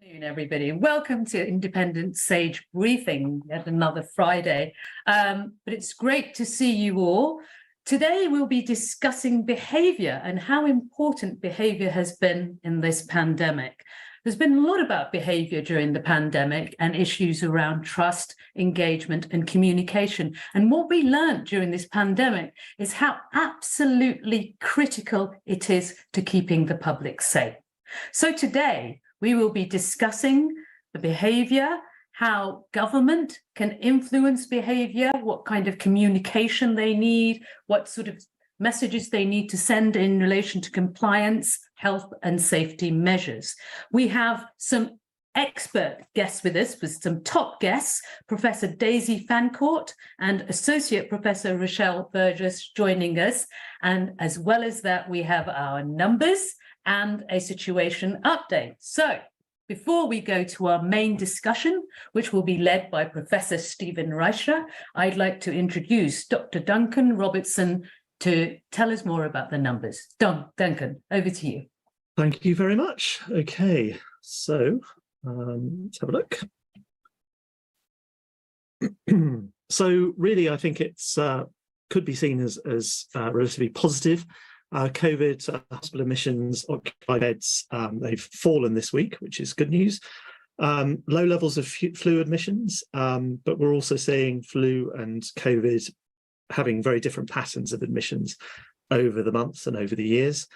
Good afternoon, everybody. Welcome to Independent Sage Briefing, yet another Friday. But it's great to see you all. Today, we'll be discussing behaviour and how important behaviour has been in this pandemic. There's been a lot about behaviour during the pandemic and issues around trust, engagement and communication. And what we learned during this pandemic is how absolutely critical it is to keeping the public safe. So today, we will be discussing the behaviour, how government can influence behaviour, what kind of communication they need, what sort of messages they need to send in relation to compliance, health and safety measures. We have some expert guests with us, with some top guests, Professor Daisy Fancourt and Associate Professor Rochelle Burgess joining us. And as well as that, we have our numbers and a situation update. So before we go to our main discussion, which will be led by Professor Steve Reicher, I'd like to introduce Dr. Duncan Robertson to tell us more about the numbers. Duncan, over to you. Thank you very much. Okay, so let's have a look. So really, I think it's could be seen as relatively positive. COVID hospital admissions, occupied beds, they've fallen this week, which is good news. Low levels of flu admissions, but we're also seeing flu and COVID having very different patterns of admissions over the months and over the years.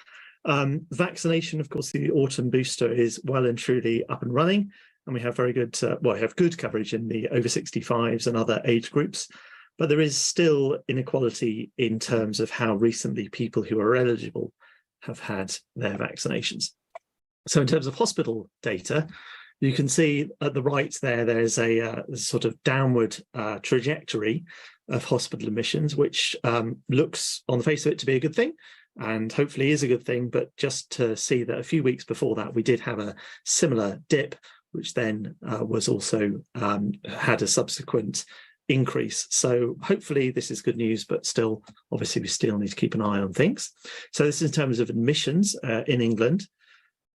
Vaccination, of course, the autumn booster is well and truly up and running, and we have very good, we have good coverage in the over 65s and other age groups. But there is still inequality in terms of how recently people who are eligible have had their vaccinations. So in terms of hospital data, you can see at the right there's a sort of downward trajectory of hospital admissions, which looks on the face of it to be a good thing and hopefully is a good thing. But just to see that a few weeks before that, we did have a similar dip, which then was also had a subsequent increase. So hopefully this is good news, but still, obviously, we still need to keep an eye on things. So this is in terms of admissions in England.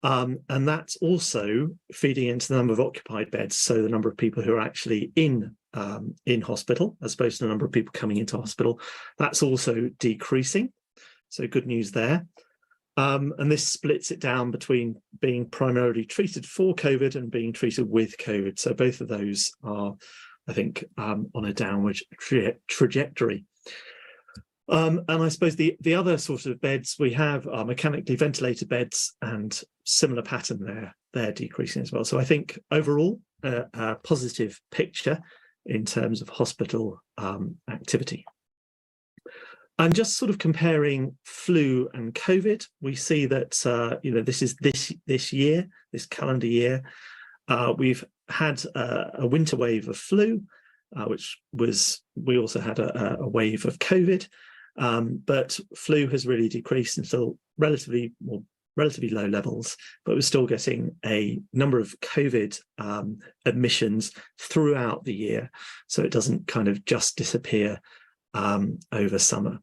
And that's also feeding into the number of occupied beds. So the number of people who are actually in hospital, as opposed to the number of people coming into hospital, that's also decreasing. So good news there. And this splits it down between being primarily treated for COVID and being treated with COVID. So both of those are, I think, on a downward trajectory. And I suppose the other sort of beds we have are mechanically ventilated beds, and similar pattern there, they're decreasing as well. So I think overall, a positive picture in terms of hospital activity. And just sort of comparing flu and COVID, we see that this is this calendar year, we've had a winter wave of flu, which was, we also had a wave of COVID, but flu has really decreased until relatively low levels, but we're still getting a number of COVID admissions throughout the year, so it doesn't kind of just disappear over summer.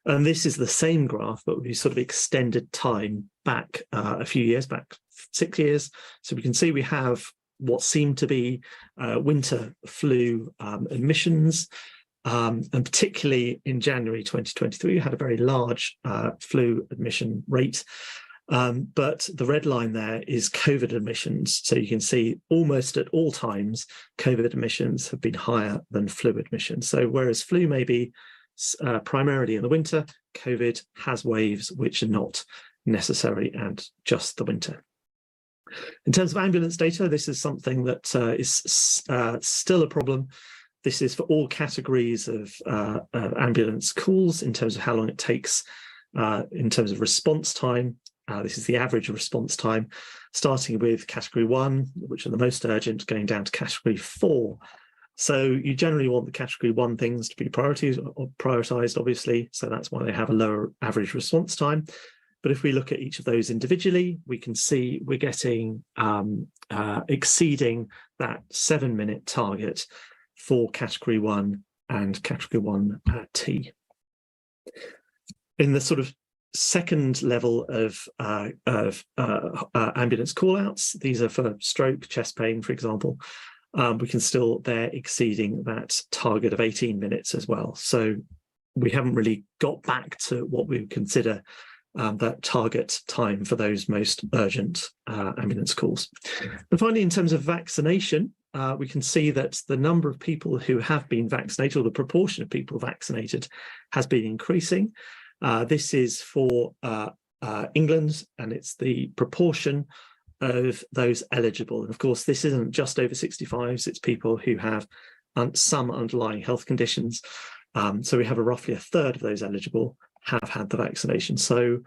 And this is the same graph, but we sort of extended time back a few years, back 6 years. So we can see we have what seemed to be winter flu admissions, and particularly in January 2023, we had a very large flu admission rate. But the red line there is COVID admissions. So you can see almost at all times, COVID admissions have been higher than flu admissions. So whereas flu may be primarily in the winter, COVID has waves which are not necessary and just the winter. In terms of ambulance data, this is something that is still a problem. This is for all categories of ambulance calls in terms of how long it takes in terms of response time. This is the average response time, starting with category 1, which are the most urgent, going down to category 4. So you generally want the category 1 things to be prioritized, obviously. So that's why they have a lower average response time. But if we look at each of those individually, we can see we're getting exceeding that 7-minute target for category 1 and category 1T. In the sort of second level of ambulance call-outs. These are for stroke, chest pain, for example. We can still, they're exceeding that target of 18 minutes as well. So we haven't really got back to what we would consider that target time for those most urgent ambulance calls. And finally, in terms of vaccination, we can see that the number of people who have been vaccinated, or the proportion of people vaccinated, has been increasing. This is for England, and it's the proportion of those eligible. And of course, this isn't just over 65s, it's people who have some underlying health conditions. So we have roughly a third of those eligible have had the vaccination. So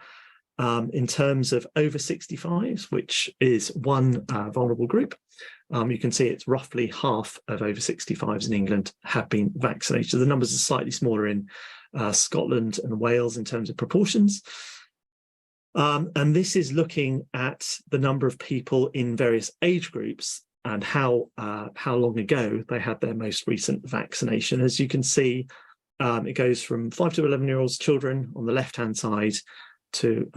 in terms of over 65s, which is one vulnerable group, you can see it's roughly half of over 65s in England have been vaccinated. So the numbers are slightly smaller in Scotland and Wales in terms of proportions. And this is looking at the number of people in various age groups and how long ago they had their most recent vaccination. As you can see, it goes from 5 to 11-year-olds children on the left-hand side to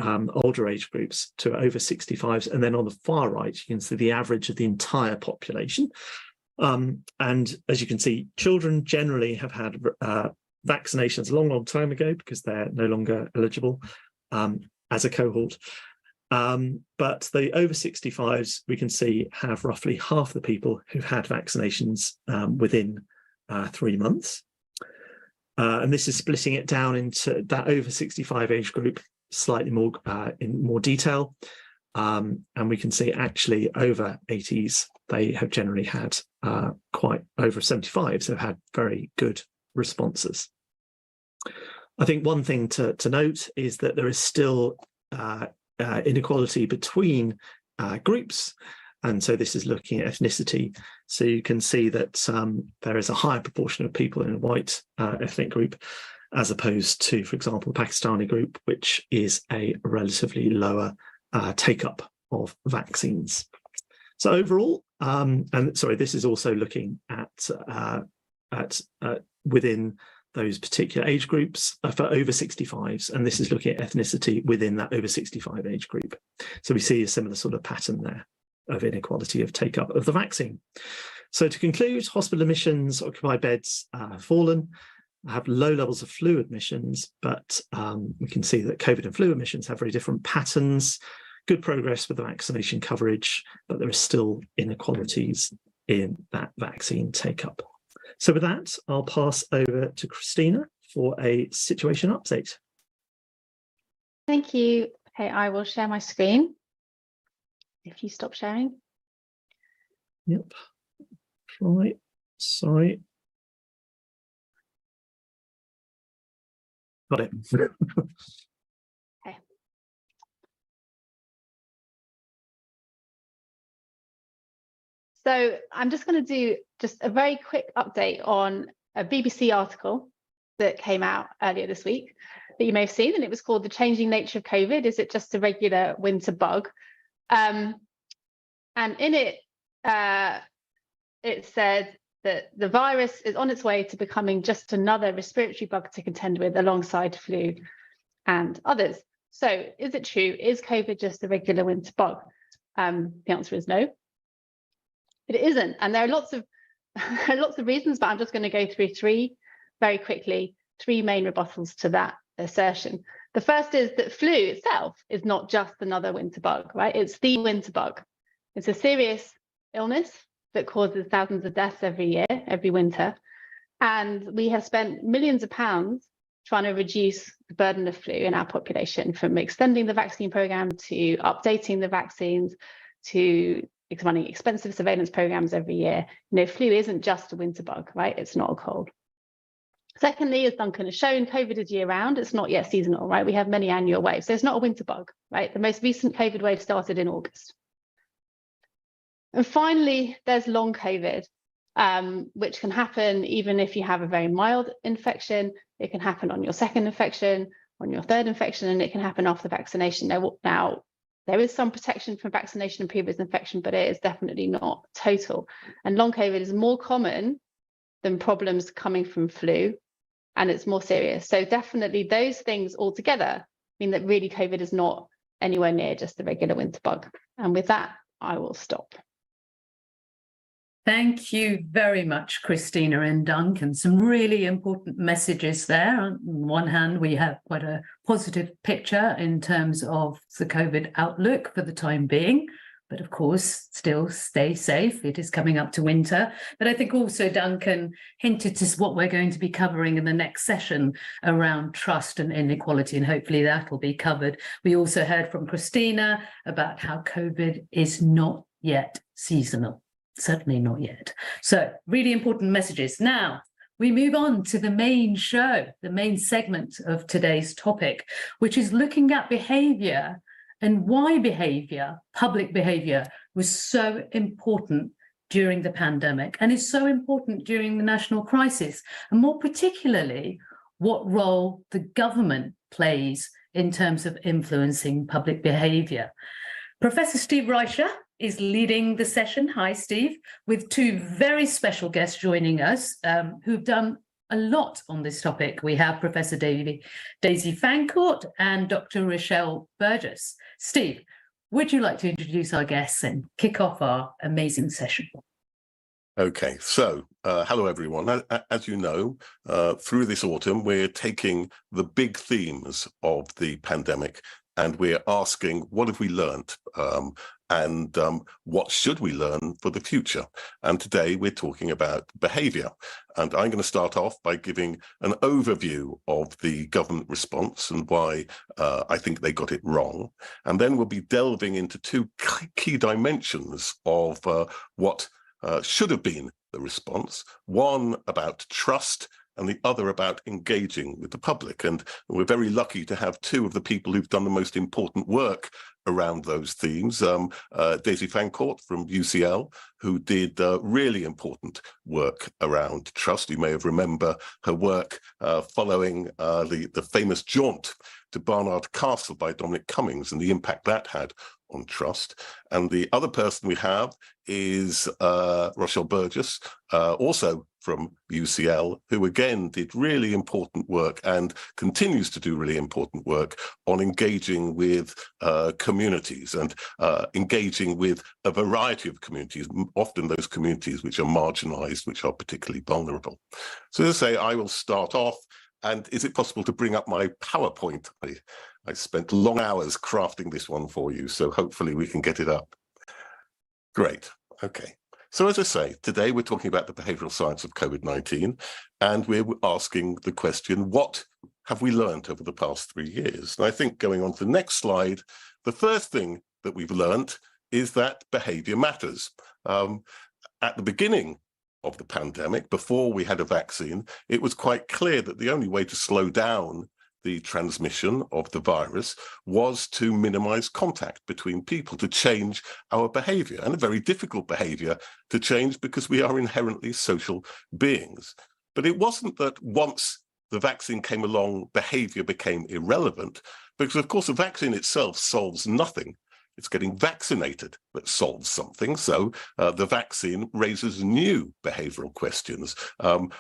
older age groups to over 65s. And then on the far right, you can see the average of the entire population. And as you can see, children generally have had vaccinations a long time ago because they're no longer eligible as a cohort. But the over 65s, we can see, have roughly half the people who've had vaccinations within 3 months. And this is splitting it down into that over 65 age group slightly more in more detail. And we can see actually over 80s, they have generally had quite over 75s have had very good responses. I think one thing to note is that there is still inequality between groups. And so this is looking at ethnicity. So you can see that there is a higher proportion of people in a white ethnic group, as opposed to, for example, the Pakistani group, which is a relatively lower take-up of vaccines. So overall, and sorry, this is also looking at within those particular age groups for over 65s, and this is looking at ethnicity within that over 65 age group. So we see a similar sort of pattern there of inequality of take-up of the vaccine. So to conclude, hospital admissions, occupied beds have fallen, have low levels of flu admissions, but we can see that COVID and flu admissions have very different patterns, good progress with the vaccination coverage, but there are still inequalities in that vaccine take-up. So with that, I'll pass over to Christina for a situation update. Thank you. Okay, I will share my screen. If you stop sharing. Yep. Right. Sorry. Got it. Okay. So I'm just going to do just a very quick update on a BBC article that came out earlier this week that you may have seen, and it was called "The Changing Nature of COVID. Is it just a regular winter bug?" And in it, it said that the virus is on its way to becoming just another respiratory bug to contend with alongside flu and others. So is it true? Is COVID just a regular winter bug? The answer is no. It isn't. And there are lots of reasons, but I'm just going to go through three very quickly, three main rebuttals to that assertion. The first is that flu itself is not just another winter bug, right? It's the winter bug. It's a serious illness that causes thousands of deaths every year, every winter. And we have spent millions of pounds trying to reduce the burden of flu in our population, from extending the vaccine program to updating the vaccines to running expensive surveillance programs every year. You know, flu isn't just a winter bug, right? It's not a cold. Secondly, as Duncan has shown, COVID is year-round. It's not yet seasonal, right? We have many annual waves. So it's not a winter bug, right? The most recent COVID wave started in August. And finally, there's long COVID, which can happen even if you have a very mild infection. It can happen on your second infection, on your third infection, and it can happen after vaccination. Now, there is some protection from vaccination and previous infection, but it is definitely not total. And long COVID is more common than problems coming from flu, and it's more serious. So definitely those things all together mean that really COVID is not anywhere near just the regular winter bug. And with that, I will stop. Thank you very much, Christina and Duncan. Some really important messages there. On one hand, we have quite a positive picture in terms of the COVID outlook for the time being. But of course, still stay safe. It is coming up to winter. But I think also Duncan hinted to what we're going to be covering in the next session around trust and inequality, and hopefully that will be covered. We also heard from Christina about how COVID is not yet seasonal. Certainly not yet. So really important messages. Now, we move on to the main show, the main segment of today's topic, which is looking at behaviour and why behaviour, public behaviour, was so important during the pandemic and is so important during the national crisis, and more particularly, what role the government plays in terms of influencing public behaviour. Professor Steve Reicher is leading the session. Hi, Steve, with two very special guests joining us who've done a lot on this topic. We have Professor Daisy Fancourt and Dr. Rochelle Burgess. Steve, would you like to introduce our guests and kick off our amazing session? Okay, so hello everyone. As you know, through this autumn, we're taking the big themes of the pandemic and we're asking, what have we learned? And what should we learn for the future? And today we're talking about behaviour. And I'm going to start off by giving an overview of the government response and why I think they got it wrong. And then we'll be delving into two key dimensions of what should have been the response. One about trust and the other about engaging with the public. And we're very lucky to have two of the people who've done the most important work around those themes. Daisy Fancourt from UCL, who did really important work around trust. You may have remember her work following the famous jaunt to Barnard Castle by Dominic Cummings and the impact that had on trust. And the other person we have is Rochelle Burgess, also from UCL, who again did really important work and continues to do really important work on engaging with communities and engaging with a variety of communities, often those communities which are marginalized, which are particularly vulnerable. So as I say, I will start off. And is it possible to bring up my PowerPoint? I spent long hours crafting this one for you, so hopefully we can get it up. Great, okay. So as I say, today we're talking about the behavioural science of COVID-19, and we're asking the question, what have we learned over the past 3 years? And I think going on to the next slide, the first thing that we've learned is that behaviour matters. At the beginning of the pandemic, before we had a vaccine, it was quite clear that the only way to slow down the transmission of the virus was to minimize contact between people, to change our behavior, and a very difficult behavior to change because we are inherently social beings. But it wasn't that once the vaccine came along, behavior became irrelevant, because of course the vaccine itself solves nothing. It's getting vaccinated that solves something. So the vaccine raises new behavioral questions.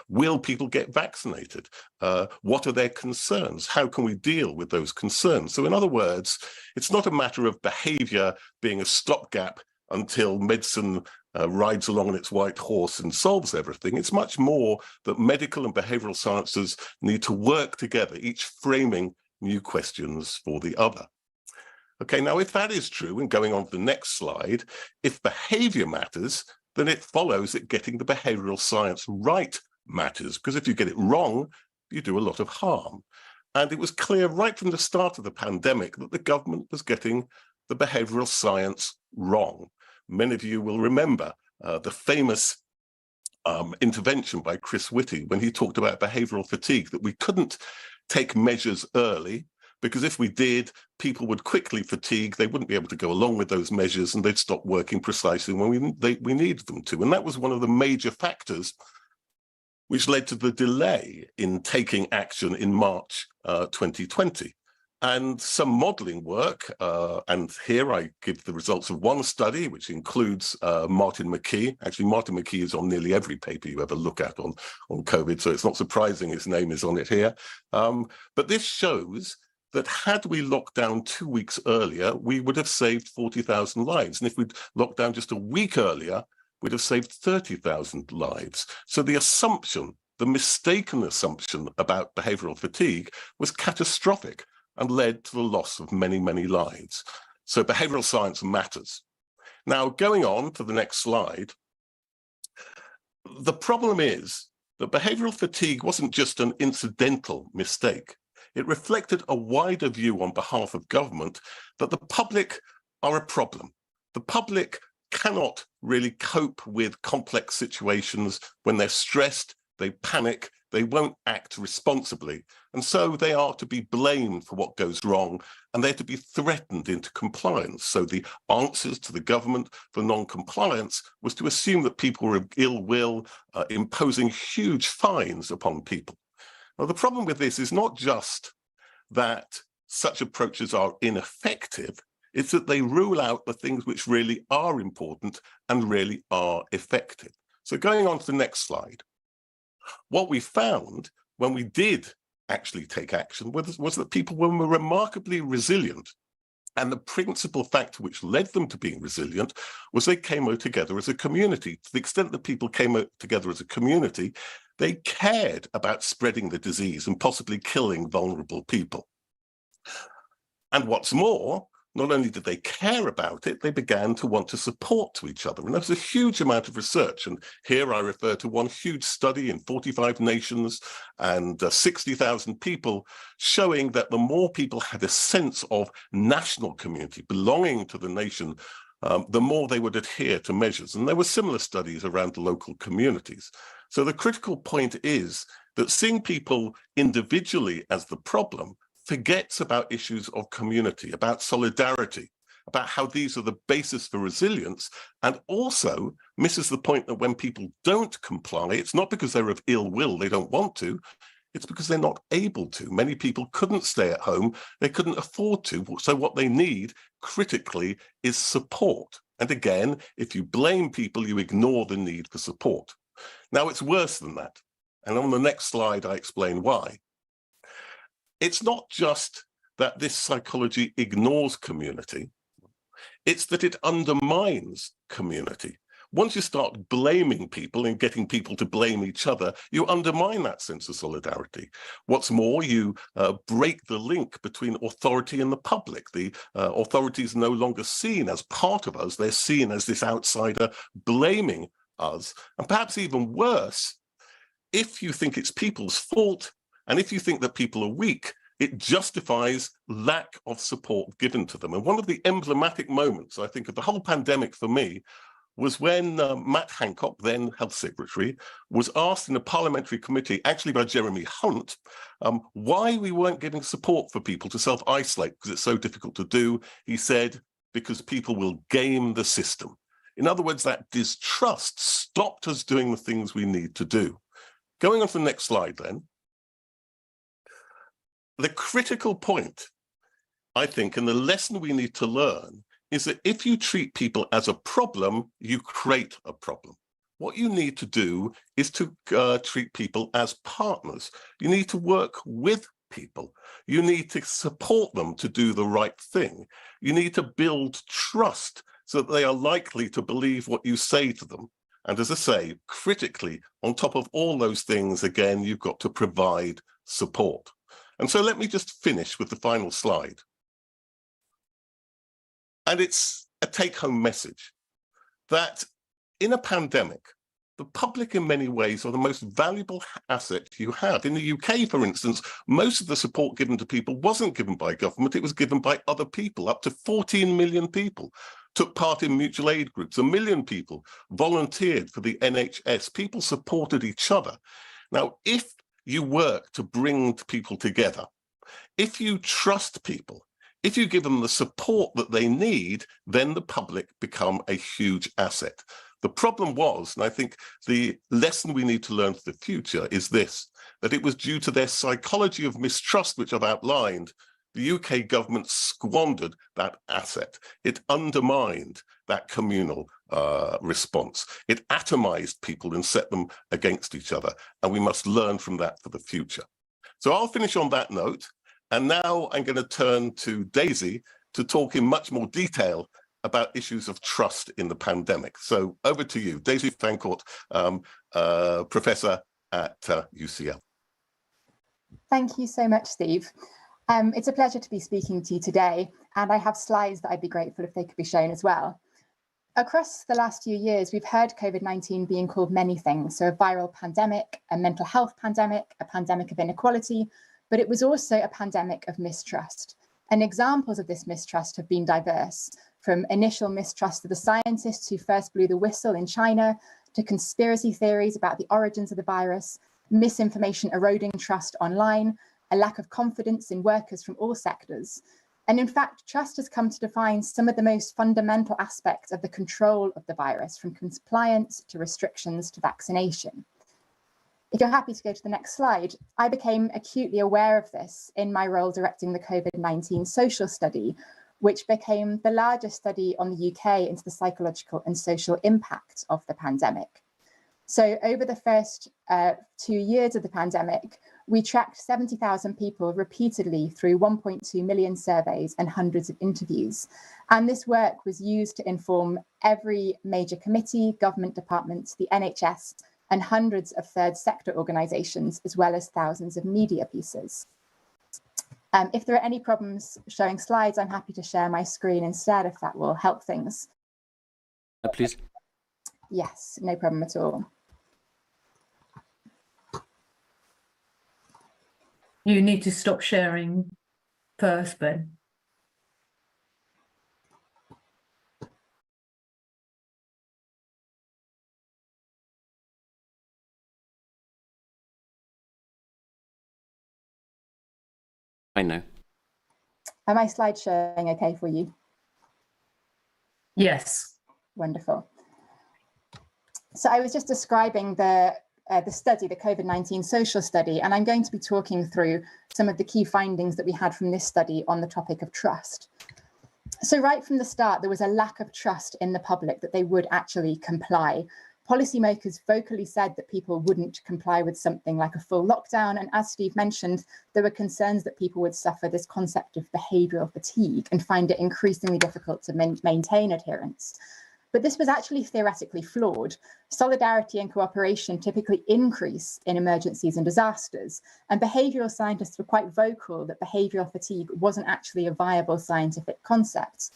Will people get vaccinated? What are their concerns? How can we deal with those concerns? So in other words, it's not a matter of behavior being a stopgap until medicine rides along on its white horse and solves everything. It's much more that medical and behavioral sciences need to work together, each framing new questions for the other. Okay, now if that is true, and going on to the next slide, if behavior matters, then it follows that getting the behavioral science right matters, because if you get it wrong, you do a lot of harm. And it was clear right from the start of the pandemic that the government was getting the behavioral science wrong. Many of you will remember the famous intervention by Chris Whitty when he talked about behavioral fatigue, that we couldn't take measures early, because if we did, people would quickly fatigue, they wouldn't be able to go along with those measures, and they'd stop working precisely when we needed them to. And that was one of the major factors which led to the delay in taking action in March 2020. And some modelling work, and here I give the results of one study, which includes Martin McKee. Actually, Martin McKee is on nearly every paper you ever look at on COVID, so it's not surprising his name is on it here. But this shows that had we locked down 2 weeks earlier, we would have saved 40,000 lives. And if we'd locked down just a week earlier, we'd have saved 30,000 lives. So the assumption, the mistaken assumption about behavioral fatigue was catastrophic and led to the loss of many, many lives. So behavioral science matters. Now, going on to the next slide, the problem is that behavioral fatigue wasn't just an incidental mistake. It reflected a wider view on behalf of government that the public are a problem. The public cannot really cope with complex situations. When they're stressed, they panic, they won't act responsibly. And so they are to be blamed for what goes wrong, and they're to be threatened into compliance. So the answers to the government for non-compliance was to assume that people were of ill will, imposing huge fines upon people. Now, the problem with this is not just that such approaches are ineffective, it's that they rule out the things which really are important and really are effective. So going on to the next slide, what we found when we did actually take action was that people were remarkably resilient. And the principal factor which led them to being resilient was they came out together as a community. To the extent that people came out together as a community, they cared about spreading the disease and possibly killing vulnerable people. And what's more, not only did they care about it, they began to want to support to each other. And there was a huge amount of research. And here I refer to one huge study in 45 nations and 60,000 people, showing that the more people had a sense of national community, belonging to the nation, the more they would adhere to measures. And there were similar studies around local communities. So the critical point is that seeing people individually as the problem forgets about issues of community, about solidarity, about how these are the basis for resilience, and also misses the point that when people don't comply, it's not because they're of ill will, they don't want to, it's because they're not able to. Many people couldn't stay at home, they couldn't afford to, so what they need critically is support. And again, if you blame people, you ignore the need for support. Now, it's worse than that. And on the next slide, I explain why. It's not just that this psychology ignores community, it's that it undermines community. Once you start blaming people and getting people to blame each other, you undermine that sense of solidarity. What's more, you break the link between authority and the public. The authority is no longer seen as part of us, they're seen as this outsider blaming us. And perhaps even worse, if you think it's people's fault, and if you think that people are weak, it justifies lack of support given to them. And one of the emblematic moments, I think, of the whole pandemic for me was when Matt Hancock, then Health Secretary, was asked in a parliamentary committee, actually by Jeremy Hunt, why we weren't giving support for people to self-isolate, because it's so difficult to do. He said, because people will game the system. In other words, that distrust stopped us doing the things we need to do. Going on to the next slide then. The critical point, I think, and the lesson we need to learn is that if you treat people as a problem, you create a problem. What you need to do is to treat people as partners. You need to work with people. You need to support them to do the right thing. You need to build trust so that they are likely to believe what you say to them. And as I say, critically, on top of all those things, again, you've got to provide support. And so let me just finish with the final slide. And it's a take-home message that in a pandemic, the public in many ways are the most valuable asset you have. In the UK, for instance, most of the support given to people wasn't given by government, it was given by other people. Up to 14 million people took part in mutual aid groups. 1 million people volunteered for the NHS. People supported each other. Now, if you work to bring people together, if you trust people, if you give them the support that they need, then the public become a huge asset. The problem was, and I think the lesson we need to learn for the future is this, that it was due to their psychology of mistrust, which I've outlined, the UK government squandered that asset. It undermined that communal response. It atomized people and set them against each other. And we must learn from that for the future. So I'll finish on that note. And now I'm going to turn to Daisy to talk in much more detail about issues of trust in the pandemic. So over to you, Daisy Fancourt, professor at UCL. Thank you so much, Steve. It's a pleasure to be speaking to you today, and I have slides that I'd be grateful if they could be shown as well. Across the last few years, we've heard COVID-19 being called many things, so a viral pandemic, a mental health pandemic, a pandemic of inequality, but it was also a pandemic of mistrust. And examples of this mistrust have been diverse, from initial mistrust of the scientists who first blew the whistle in China, to conspiracy theories about the origins of the virus, misinformation eroding trust online, a lack of confidence in workers from all sectors. And in fact, trust has come to define some of the most fundamental aspects of the control of the virus, from compliance to restrictions to vaccination. If you're happy to go to the next slide, I became acutely aware of this in my role directing the COVID-19 social study, which became the largest study on the UK into the psychological and social impact of the pandemic. So over the first 2 years of the pandemic, we tracked 70,000 people repeatedly through 1.2 million surveys and hundreds of interviews. And this work was used to inform every major committee, government department, the NHS, and hundreds of third sector organisations, as well as thousands of media pieces. If there are any problems showing slides, I'm happy to share my screen instead, if that will help things. Please. Yes, no problem at all. You need to stop sharing first, Ben. I know. Are my slides showing okay for you? Yes. Wonderful. So I was just describing the study, the COVID-19 social study, and I'm going to be talking through some of the key findings that we had from this study on the topic of trust. So right from the start, there was a lack of trust in the public that they would actually comply. Policymakers vocally said that people wouldn't comply with something like a full lockdown. And as Steve mentioned, there were concerns that people would suffer this concept of behavioural fatigue and find it increasingly difficult to maintain adherence. But this was actually theoretically flawed. Solidarity and cooperation typically increase in emergencies and disasters, and behavioural scientists were quite vocal that behavioural fatigue wasn't actually a viable scientific concept.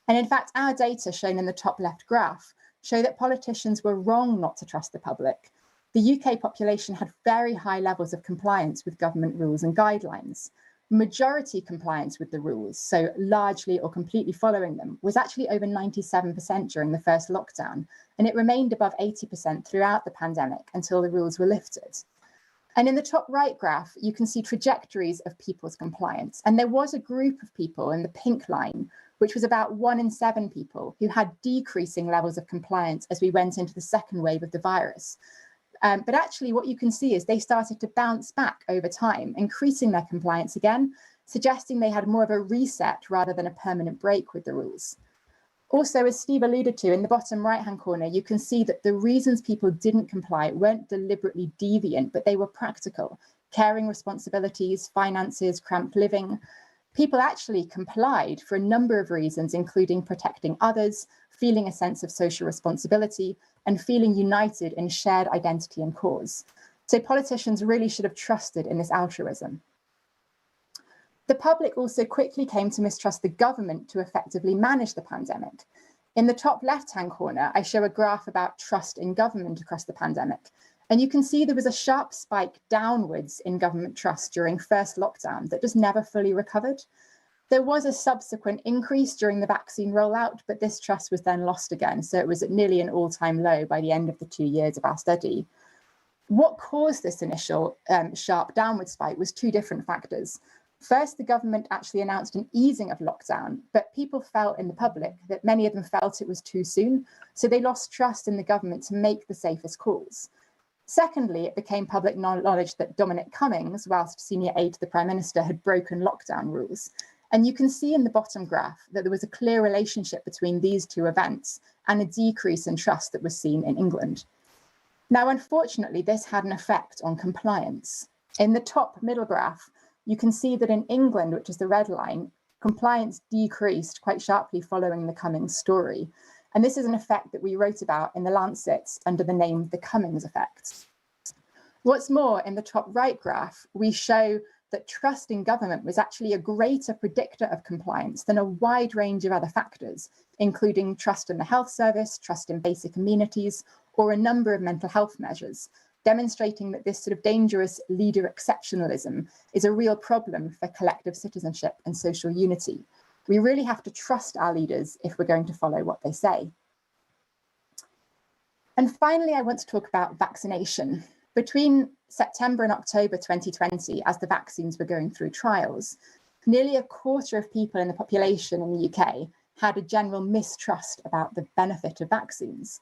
And in fact, our data shown in the top left graph show that politicians were wrong not to trust the public. The UK population had very high levels of compliance with government rules and guidelines. Majority compliance with the rules, so largely or completely following them, was actually over 97% during the first lockdown, and it remained above 80% throughout the pandemic until the rules were lifted. And in the top right graph, you can see trajectories of people's compliance. And there was a group of people in the pink line, which was about 1 in 7 people who had decreasing levels of compliance as we went into the second wave of the virus. But actually what you can see is they started to bounce back over time, increasing their compliance again, suggesting they had more of a reset rather than a permanent break with the rules. Also, as Steve alluded to, in the bottom right-hand corner, you can see that the reasons people didn't comply weren't deliberately deviant, but they were practical: caring responsibilities, finances, cramped living. People actually complied for a number of reasons, including protecting others, feeling a sense of social responsibility, and feeling united in shared identity and cause. So politicians really should have trusted in this altruism. The public also quickly came to mistrust the government to effectively manage the pandemic. In the top left-hand corner, I show a graph about trust in government across the pandemic. And you can see there was a sharp spike downwards in government trust during first lockdown that just never fully recovered. There was a subsequent increase during the vaccine rollout, but this trust was then lost again. So it was at nearly an all-time low by the end of the 2 years of our study. What caused this initial sharp downward spike was 2 different factors. First, the government actually announced an easing of lockdown, but people felt in the public that many of them felt it was too soon. So they lost trust in the government to make the safest calls. Secondly, it became public knowledge that Dominic Cummings, whilst senior aide to the Prime Minister, had broken lockdown rules. And you can see in the bottom graph that there was a clear relationship between these 2 events and a decrease in trust that was seen in England. Now, unfortunately, this had an effect on compliance. In the top middle graph, you can see that in England, which is the red line, compliance decreased quite sharply following the Cummings story. And this is an effect that we wrote about in The Lancet under the name the Cummings effect. What's more, in the top right graph, we show that trust in government was actually a greater predictor of compliance than a wide range of other factors, including trust in the health service, trust in basic amenities, or a number of mental health measures, demonstrating that this sort of dangerous leader exceptionalism is a real problem for collective citizenship and social unity. We really have to trust our leaders if we're going to follow what they say. And finally, I want to talk about vaccination. Between September and October 2020, as the vaccines were going through trials, nearly a quarter of people in the population in the UK had a general mistrust about the benefit of vaccines.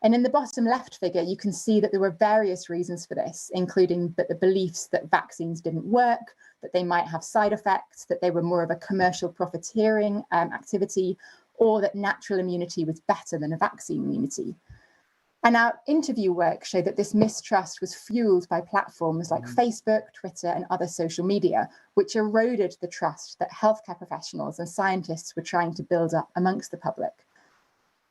And in the bottom left figure, you can see that there were various reasons for this, including that the beliefs that vaccines didn't work, that they might have side effects, that they were more of a commercial profiteering activity, or that natural immunity was better than a vaccine immunity. And our interview work showed that this mistrust was fueled by platforms like Facebook, Twitter, and other social media, which eroded the trust that healthcare professionals and scientists were trying to build up amongst the public.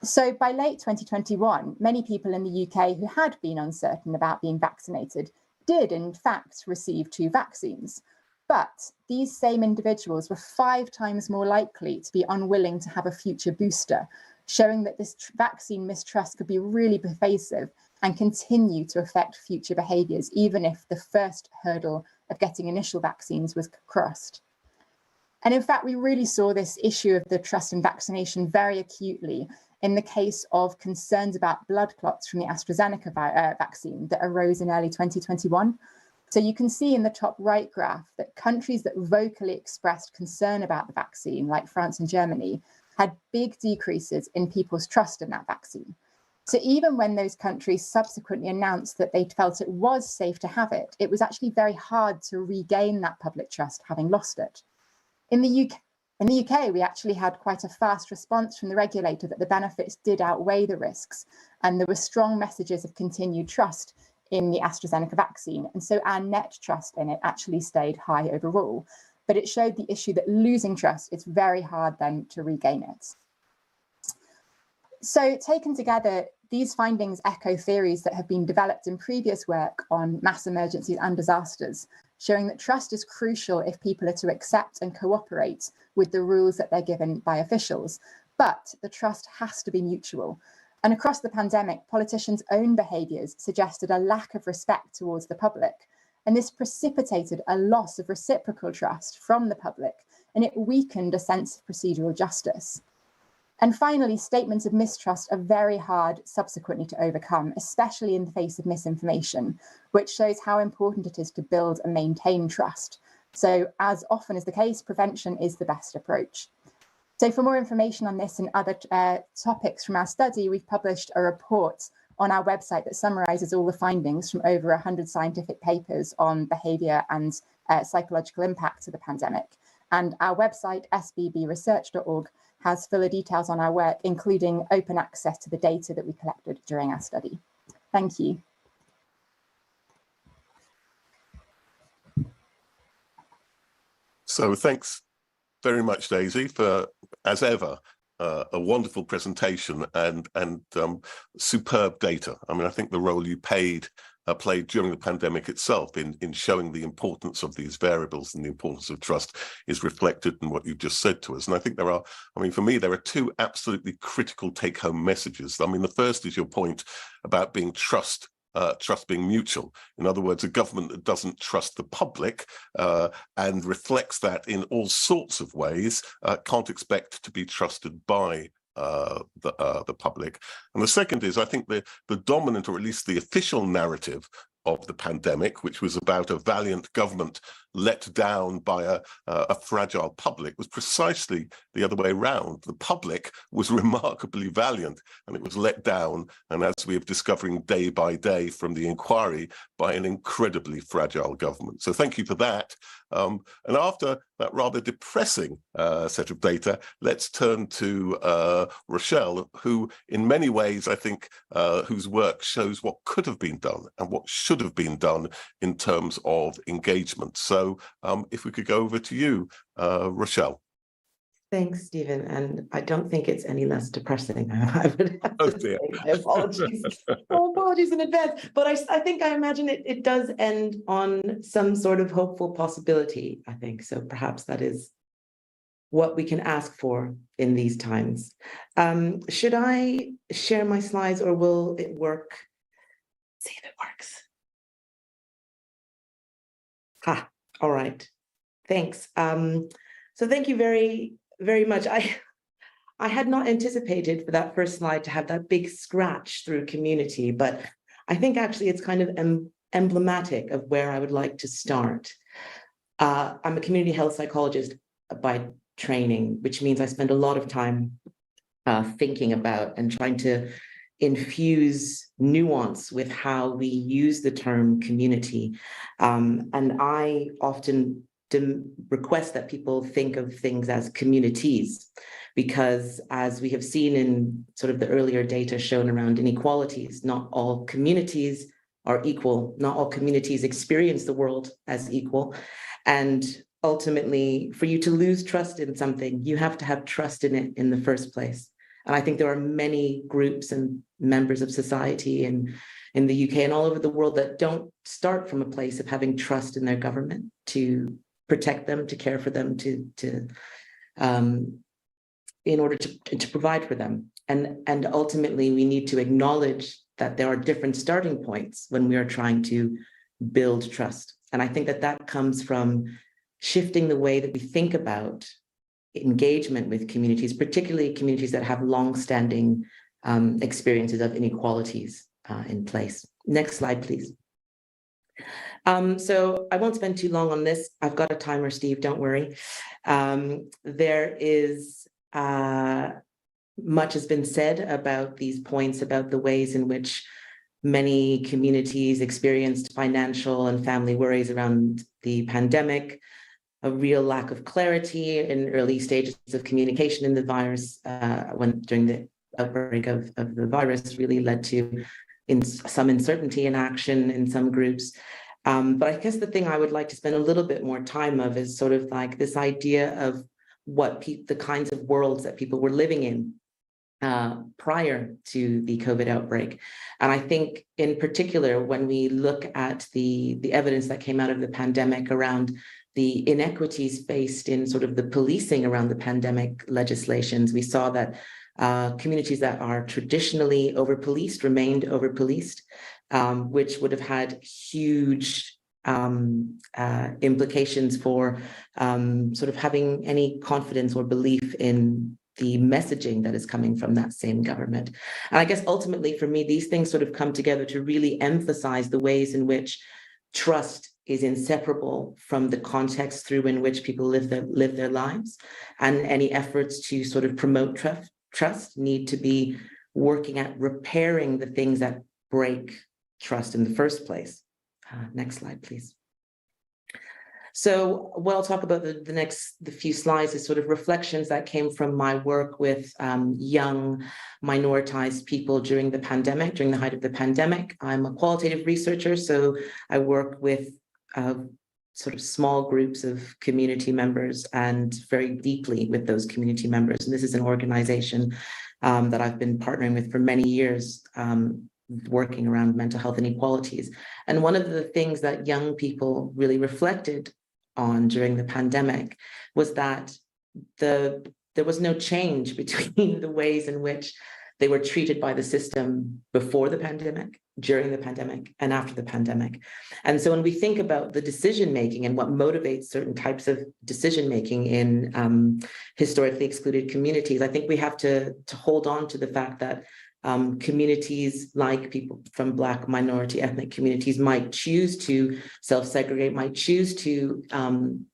So by late 2021, many people in the UK who had been uncertain about being vaccinated did in fact receive 2 vaccines. But these same individuals were 5 times more likely to be unwilling to have a future booster, showing that this vaccine mistrust could be really pervasive and continue to affect future behaviours, even if the first hurdle of getting initial vaccines was crossed. And in fact, we really saw this issue of the trust in vaccination very acutely in the case of concerns about blood clots from the AstraZeneca vaccine that arose in early 2021. So you can see in the top right graph that countries that vocally expressed concern about the vaccine, like France and Germany, had big decreases in people's trust in that vaccine. So even when those countries subsequently announced that they felt it was safe to have it, it was actually very hard to regain that public trust, having lost it. In the UK, we actually had quite a fast response from the regulator that the benefits did outweigh the risks, and there were strong messages of continued trust in the AstraZeneca vaccine. And so our net trust in it actually stayed high overall. But it showed the issue that losing trust, it's very hard then to regain it. So taken together, these findings echo theories that have been developed in previous work on mass emergencies and disasters, showing that trust is crucial if people are to accept and cooperate with the rules that they're given by officials. But the trust has to be mutual. And across the pandemic, politicians' own behaviours suggested a lack of respect towards the public. And this precipitated a loss of reciprocal trust from the public, and it weakened a sense of procedural justice. And finally, statements of mistrust are very hard subsequently to overcome, especially in the face of misinformation, which shows how important it is to build and maintain trust. So as often is the case, prevention is the best approach. So for more information on this and other topics from our study, we've published a report on our website that summarises all the findings from over 100 scientific papers on behaviour and psychological impacts of the pandemic. And our website, sbbresearch.org, has fuller details on our work, including open access to the data that we collected during our study. Thank you. So thanks very much, Daisy, for, as ever, a wonderful presentation and superb data. I mean, I think the role you played during the pandemic itself in showing the importance of these variables and the importance of trust is reflected in what you've just said to us. And I think there are, I mean, for me, there are 2 absolutely critical take-home messages. I mean, the first is your point about being trust being mutual. In other words, a government that doesn't trust the public and reflects that in all sorts of ways can't expect to be trusted by the public. And the second is, I think the dominant, or at least the official narrative of the pandemic, which was about a valiant government let down by a fragile public, was precisely the other way around. The public was remarkably valiant, and it was let down, and as we are discovering day by day from the inquiry, by an incredibly fragile government. So thank you for that. And after that rather depressing set of data, let's turn to Rochelle, who in many ways, I think, whose work shows what could have been done and what should have been done in terms of engagement. So So if we could go over to you, Rochelle. Thanks, Stephen. And I don't think it's any less depressing. I would have to say my apologies. Oh, apologies in advance. But I think I imagine it does end on some sort of hopeful possibility, I think. So perhaps that is what we can ask for in these times. Should I share my slides or will it work? See if it works. All right. Thanks. So thank you very much. I had not anticipated for that first slide to have that big scratch through community, but I think actually it's kind of emblematic of where I would like to start. I'm a community health psychologist by training, which means I spend a lot of time thinking about and trying to infuse nuance with how we use the term community. And I often request that people think of things as communities, because as we have seen in sort of the earlier data shown around inequalities, not all communities are equal, not all communities experience the world as equal. And ultimately, for you to lose trust in something, you have to have trust in it in the first place. And I think there are many groups and members of society in the UK and all over the world that don't start from a place of having trust in their government to protect them, to care for them, in order to provide for them. And ultimately, we need to acknowledge that there are different starting points when we are trying to build trust. And I think that comes from shifting the way that we think about engagement with communities, particularly communities that have long-standing experiences of inequalities in place. Next slide, please. So I won't spend too long on this. I've got a timer, Steve, don't worry. There is much has been said about these points, about the ways in which many communities experienced financial and family worries around the pandemic, a real lack of clarity in early stages of communication in the virus during the outbreak of the virus really led to some uncertainty in action in some groups. But I guess the thing I would like to spend a little bit more time of is sort of like this idea of what the kinds of worlds that people were living in prior to the COVID outbreak. And I think in particular, when we look at the evidence that came out of the pandemic around the inequities faced in sort of the policing around the pandemic legislations, we saw that communities that are traditionally over-policed remained over-policed, which would have had huge implications for sort of having any confidence or belief in the messaging that is coming from that same government. And I guess ultimately for me, these things sort of come together to really emphasize the ways in which trust is inseparable from the context through in which people live their lives, and any efforts to sort of promote trust need to be working at repairing the things that break trust in the first place. Next slide, please. So what I'll talk about the few slides is sort of reflections that came from my work with young minoritized people during the pandemic, during the height of the pandemic. I'm a qualitative researcher, so I work with sort of small groups of community members and very deeply with those community members. And this is an organization that I've been partnering with for many years, working around mental health inequalities. And one of the things that young people really reflected on during the pandemic was that there was no change between the ways in which they were treated by the system before the pandemic, during the pandemic, and after the pandemic. And so when we think about the decision-making and what motivates certain types of decision-making in historically excluded communities, I think we have to hold on to the fact that communities like people from Black minority ethnic communities might choose to self-segregate, might choose to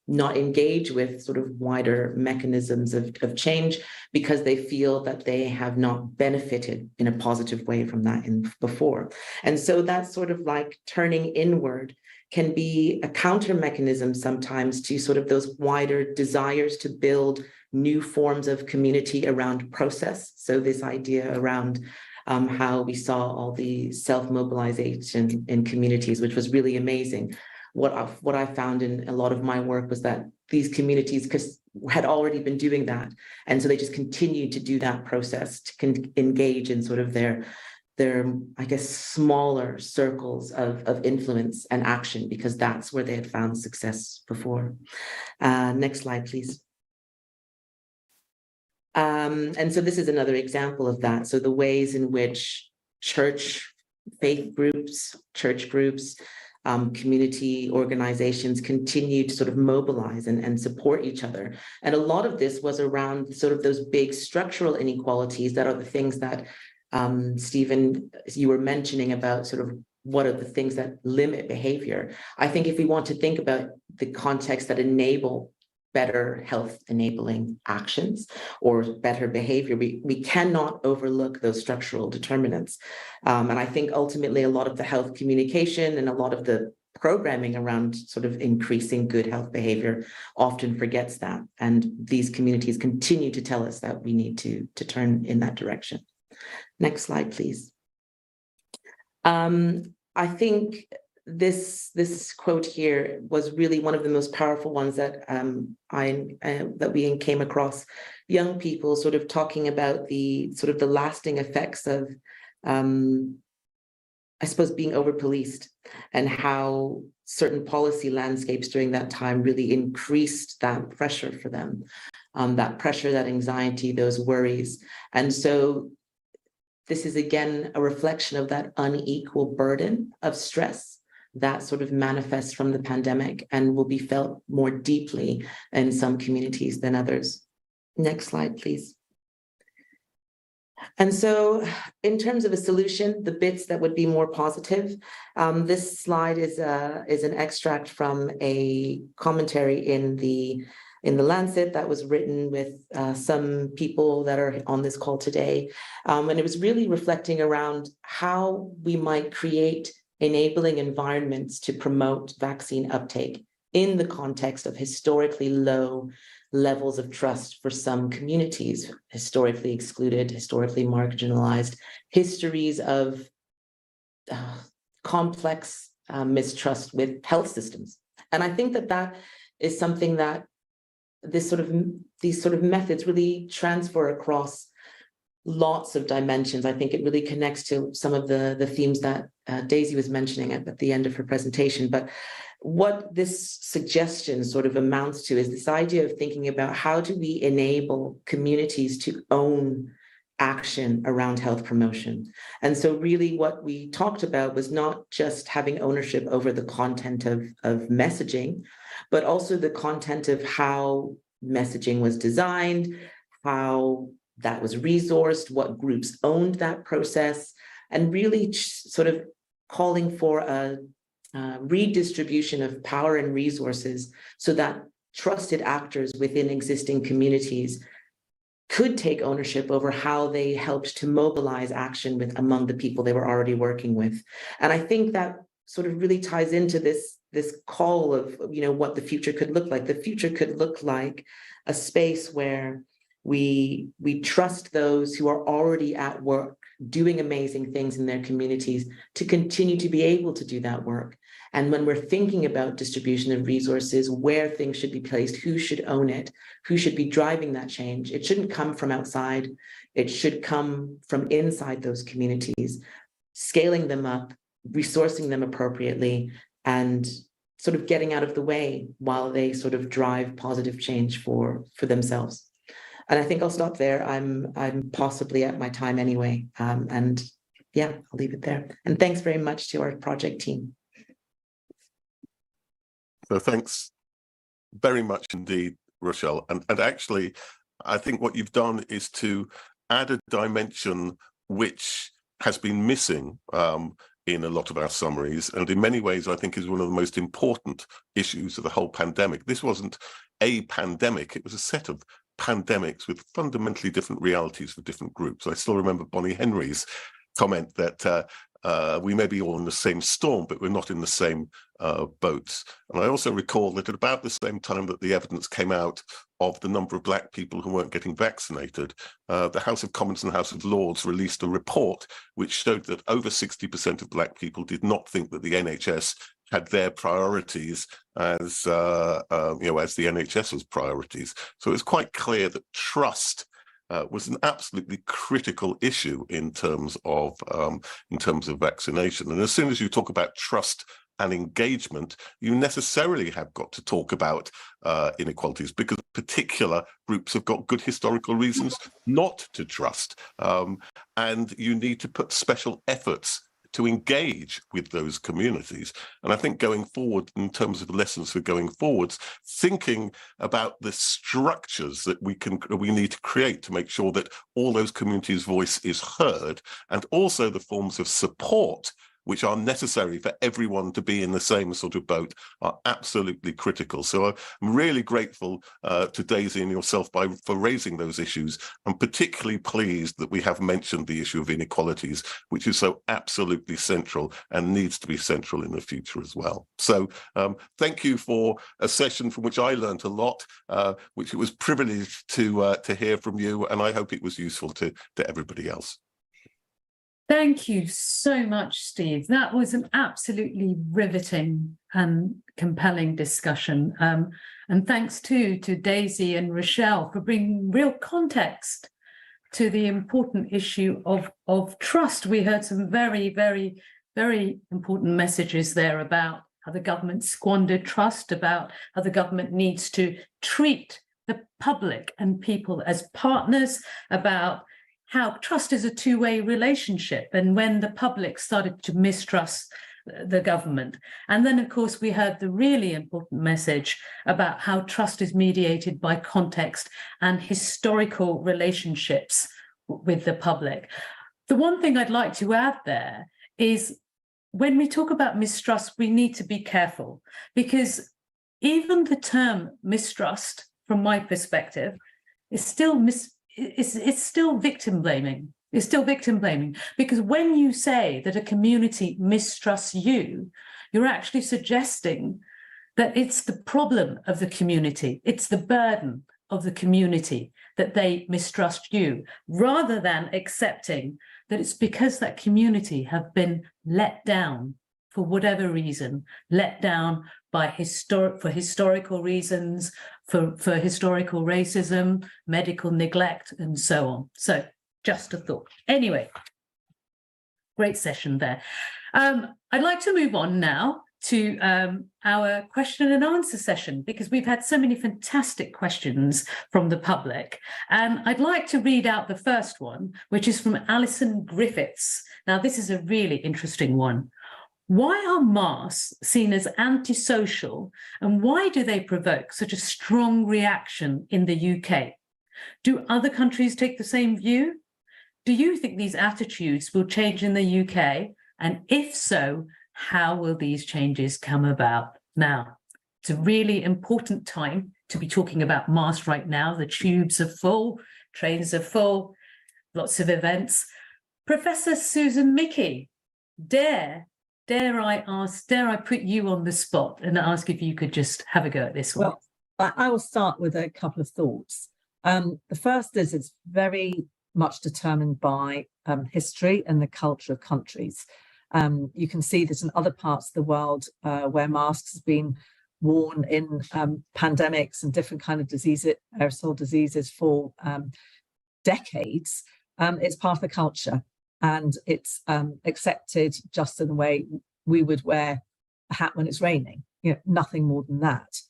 not engage with sort of wider mechanisms of change because they feel that they have not benefited in a positive way from that before. And so that sort of like turning inward can be a counter mechanism sometimes to sort of those wider desires to build new forms of community around process. So this idea around how we saw all the self-mobilization in communities, which was really amazing. what I found in a lot of my work was that these communities had already been doing that, and so they just continued to do that process to engage in sort of their I guess smaller circles of influence and action, because that's where they had found success before. Next slide, please. And so this is another example of that. So the ways in which faith groups, church groups, community organizations continue to sort of mobilize and support each other. And a lot of this was around sort of those big structural inequalities that are the things that Stephen, you were mentioning about sort of what are the things that limit behavior. I think if we want to think about the context that enable better health enabling actions or better behavior, we cannot overlook those structural determinants. And I think ultimately a lot of the health communication and a lot of the programming around sort of increasing good health behavior often forgets that. And these communities continue to tell us that we need to turn in that direction. Next slide, please. I think this quote here was really one of the most powerful ones that that we came across. Young people sort of talking about the sort of the lasting effects of, I suppose, being over-policed, and how certain policy landscapes during that time really increased that pressure for them, that pressure, that anxiety, those worries. And so this is again a reflection of that unequal burden of stress that sort of manifests from the pandemic and will be felt more deeply in some communities than others. Next slide, please. And so in terms of a solution, the bits that would be more positive, this slide is an extract from a commentary in the Lancet that was written with some people that are on this call today. And it was really reflecting around how we might create enabling environments to promote vaccine uptake in the context of historically low levels of trust for some communities, historically excluded, historically marginalized, histories of complex mistrust with health systems. And I think that is something that these sort of methods really transfer across lots of dimensions. I think it really connects to some of the themes that Daisy was mentioning at the end of her presentation. But what this suggestion sort of amounts to is this idea of thinking about how do we enable communities to own action around health promotion. And so really what we talked about was not just having ownership over the content of messaging, but also the content of how messaging was designed, how that was resourced, what groups owned that process, and really sort of calling for a redistribution of power and resources so that trusted actors within existing communities could take ownership over how they helped to mobilize action among the people they were already working with. And I think that sort of really ties into this call of, what the future could look like. The future could look like a space where we trust those who are already at work doing amazing things in their communities to continue to be able to do that work. And when we're thinking about distribution of resources, where things should be placed, who should own it, who should be driving that change, it shouldn't come from outside. It should come from inside those communities, scaling them up, resourcing them appropriately, and sort of getting out of the way while they sort of drive positive change for themselves. And I think I'll stop there. I'm possibly at my time anyway. And yeah, I'll leave it there. And thanks very much to our project team. So thanks very much indeed, Rochelle. And actually, I think what you've done is to add a dimension which has been missing in a lot of our summaries, and in many ways, I think is one of the most important issues of the whole pandemic. This wasn't a pandemic, it was a set of pandemics with fundamentally different realities for different groups. I still remember Bonnie Henry's comment that we may be all in the same storm, but we're not in the same boats. And I also recall that at about the same time that the evidence came out of the number of Black people who weren't getting vaccinated, the House of Commons and House of Lords released a report which showed that over 60% of Black people did not think that the NHS had their priorities as as the NHS's priorities. So it's quite clear that trust was an absolutely critical issue in terms of vaccination. And as soon as you talk about trust and engagement, you necessarily have got to talk about inequalities, because particular groups have got good historical reasons not to trust. And you need to put special efforts to engage with those communities. And I think going forward, in terms of lessons for going forwards, thinking about the structures that we need to create to make sure that all those communities' voice is heard, and also the forms of support which are necessary for everyone to be in the same sort of boat, are absolutely critical. So I'm really grateful to Daisy and yourself for raising those issues. I'm particularly pleased that we have mentioned the issue of inequalities, which is so absolutely central and needs to be central in the future as well. So thank you for a session from which I learned a lot, which it was privileged to hear from you, and I hope it was useful to everybody else. Thank you so much, Steve. That was an absolutely riveting and compelling discussion. And thanks too to Daisy and Rochelle for bringing real context to the important issue of trust. We heard some very, very, very important messages there about how the government squandered trust, about how the government needs to treat the public and people as partners, about how trust is a two-way relationship, and when the public started to mistrust the government. And then, of course, we heard the really important message about how trust is mediated by context and historical relationships with the public. The one thing I'd like to add there is, when we talk about mistrust, we need to be careful, because even the term mistrust, from my perspective, is still it's still victim blaming. It's still victim blaming, because when you say that a community mistrusts you, you're actually suggesting that it's the problem of the community, it's the burden of the community that they mistrust you, rather than accepting that it's because that community have been let down for whatever reason, let down by historical reasons, for historical racism, medical neglect, and so on. So just a thought. Anyway, great session there. I'd like to move on now to our question and answer session, because we've had so many fantastic questions from the public. And I'd like to read out the first one, which is from Alison Griffiths. Now, this is a really interesting one. Why are masks seen as antisocial, and why do they provoke such a strong reaction in the UK? Do other countries take the same view? Do you think these attitudes will change in the UK? And if so, how will these changes come about? Now, it's a really important time to be talking about masks right now. The tubes are full, trains are full, lots of events. Professor Susan Mickey, dare I put you on the spot and ask if you could just have a go at this one? Well, I will start with a couple of thoughts. The first is it's very much determined by history and the culture of countries. You can see this in other parts of the world where masks have been worn in pandemics and different kind of diseases, aerosol diseases for decades. It's part of the culture. And it's accepted just in the way we would wear a hat when it's raining, nothing more than that.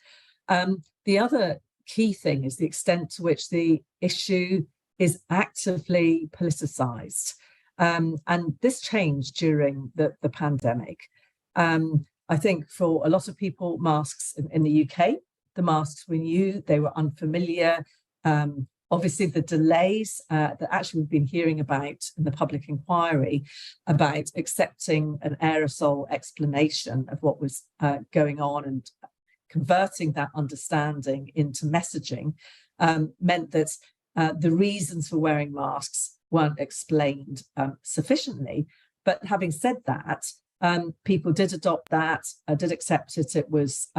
The other key thing is the extent to which the issue is actively politicized. And this changed during the pandemic. I think for a lot of people, masks in the UK, the masks we knew, they were unfamiliar. Obviously, the delays that actually we've been hearing about in the public inquiry about accepting an aerosol explanation of what was going on and converting that understanding into messaging meant that the reasons for wearing masks weren't explained sufficiently. But having said that, people did adopt that, did accept it. It was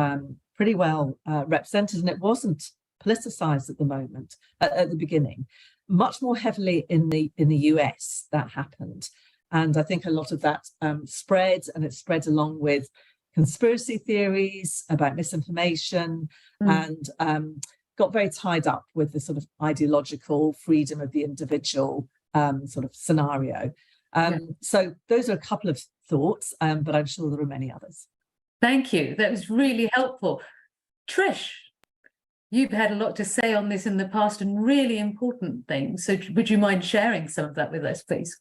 pretty well represented, and it wasn't politicized at the moment, at the beginning. Much more heavily in the US that happened. And I think a lot of that spread, and it spread along with conspiracy theories, about misinformation, and got very tied up with the sort of ideological freedom of the individual sort of scenario. So those are a couple of thoughts, but I'm sure there are many others. Thank you. That was really helpful. Trish, you've had a lot to say on this in the past and really important things. So would you mind sharing some of that with us, please?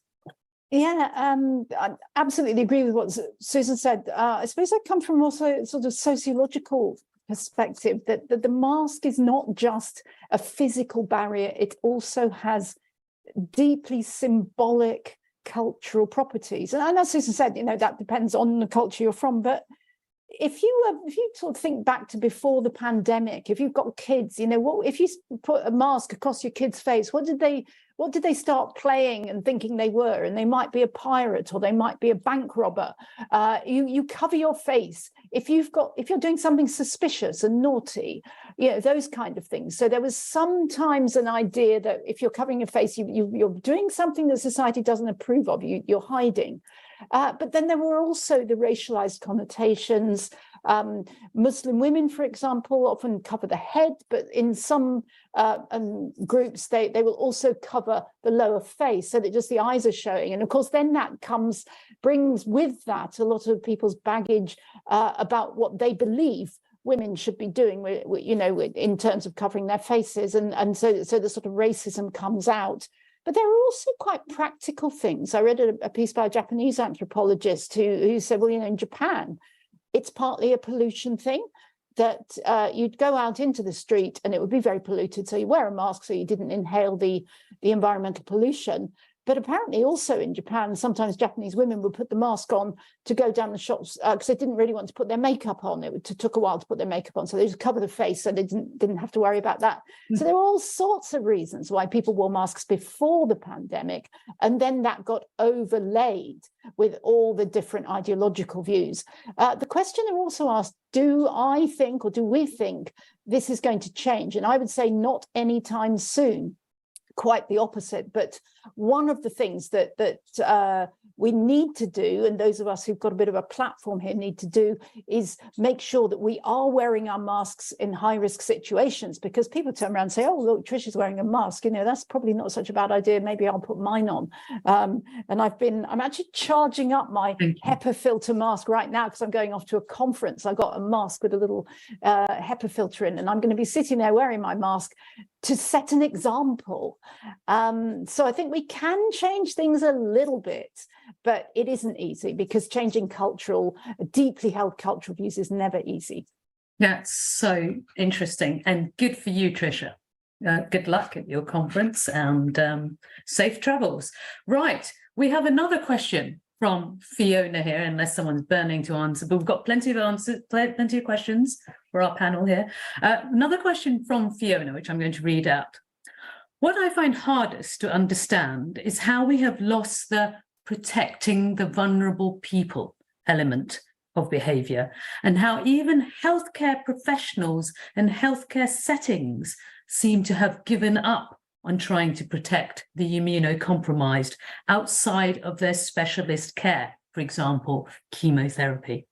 Yeah, I absolutely agree with what Susan said. I suppose I come from also sort of sociological perspective that the mask is not just a physical barrier, it also has deeply symbolic cultural properties. And as Susan said, you know, that depends on the culture you're from, but if you sort of think back to before the pandemic, if you've got kids, you know, what if you put a mask across your kid's face, what did they start playing and thinking they were? And they might be a pirate or they might be a bank robber. You cover your face if you're doing something suspicious and naughty, you know, those kind of things. So there was sometimes an idea that if you're covering your face, you're doing something that society doesn't approve of. You're hiding. But then there were also the racialized connotations. Muslim women, for example, often cover the head, but in some groups, they will also cover the lower face so that just the eyes are showing. And of course, then that brings with that a lot of people's baggage about what they believe women should be doing, you know, in terms of covering their faces. And so the sort of racism comes out. But there are also quite practical things. I read a piece by a Japanese anthropologist who said, well, you know, in Japan, it's partly a pollution thing that you'd go out into the street and it would be very polluted. So you wear a mask so you didn't inhale the environmental pollution. But apparently also in Japan, sometimes Japanese women would put the mask on to go down the shops because they didn't really want to put their makeup on. It took a while to put their makeup on. So they just cover the face so they didn't have to worry about that. So there were all sorts of reasons why people wore masks before the pandemic. And then that got overlaid with all the different ideological views. The questioner also asked, do we think this is going to change? And I would say not anytime soon. Quite the opposite. But one of the things that we need to do, and those of us who've got a bit of a platform here need to do, is make sure that we are wearing our masks in high-risk situations, because people turn around and say, oh, look, Trish is wearing a mask. You know, that's probably not such a bad idea. Maybe I'll put mine on. And I'm actually charging up my HEPA filter mask right now because I'm going off to a conference. I got a mask with a little HEPA filter in, and I'm going to be sitting there wearing my mask to set an example. So I think we can change things a little bit, but it isn't easy because changing deeply held cultural views is never easy. That's so interesting and good for you, Tricia. Good luck at your conference and safe travels. Right, we have another question from Fiona here, unless someone's burning to answer, but we've got plenty of answers, plenty of questions for our panel here. Another question from Fiona, which I'm going to read out. What I find hardest to understand is how we have lost the protecting the vulnerable people element of behaviour, and how even healthcare professionals and healthcare settings seem to have given up on trying to protect the immunocompromised outside of their specialist care, for example, chemotherapy.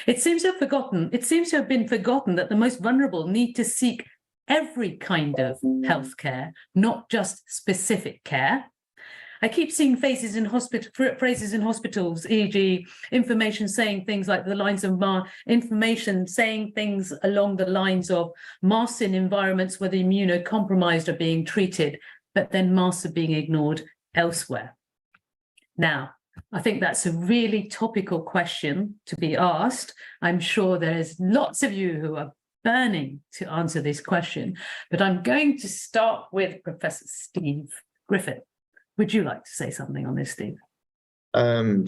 It seems to have been forgotten that the most vulnerable need to seek every kind of healthcare, not just specific care. I keep seeing phrases in hospitals, e.g., information saying things like information saying things along the lines of masks in environments where the immunocompromised are being treated, but then masks are being ignored elsewhere. Now, I think that's a really topical question to be asked. I'm sure there's lots of you who are burning to answer this question, but I'm going to start with Professor Steve Griffith. Would you like to say something on this, Steve?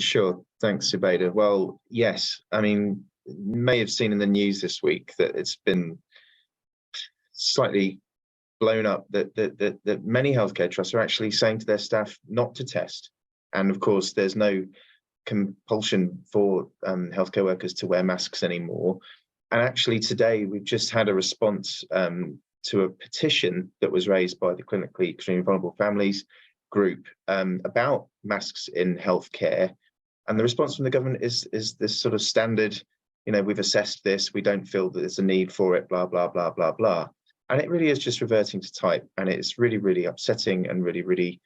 Sure. Thanks, Zubaida. Well, yes. I mean, you may have seen in the news this week that it's been slightly blown up that many healthcare trusts are actually saying to their staff not to test. And of course, there's no compulsion for healthcare workers to wear masks anymore. And actually today, we've just had a response to a petition that was raised by the Clinically Extremely Vulnerable Families group about masks in healthcare, and the response from the government is this sort of standard we've assessed this, we don't feel that there's a need for it, blah, blah, blah, blah, blah. And it really is just reverting to type. And it's really, really upsetting and really, really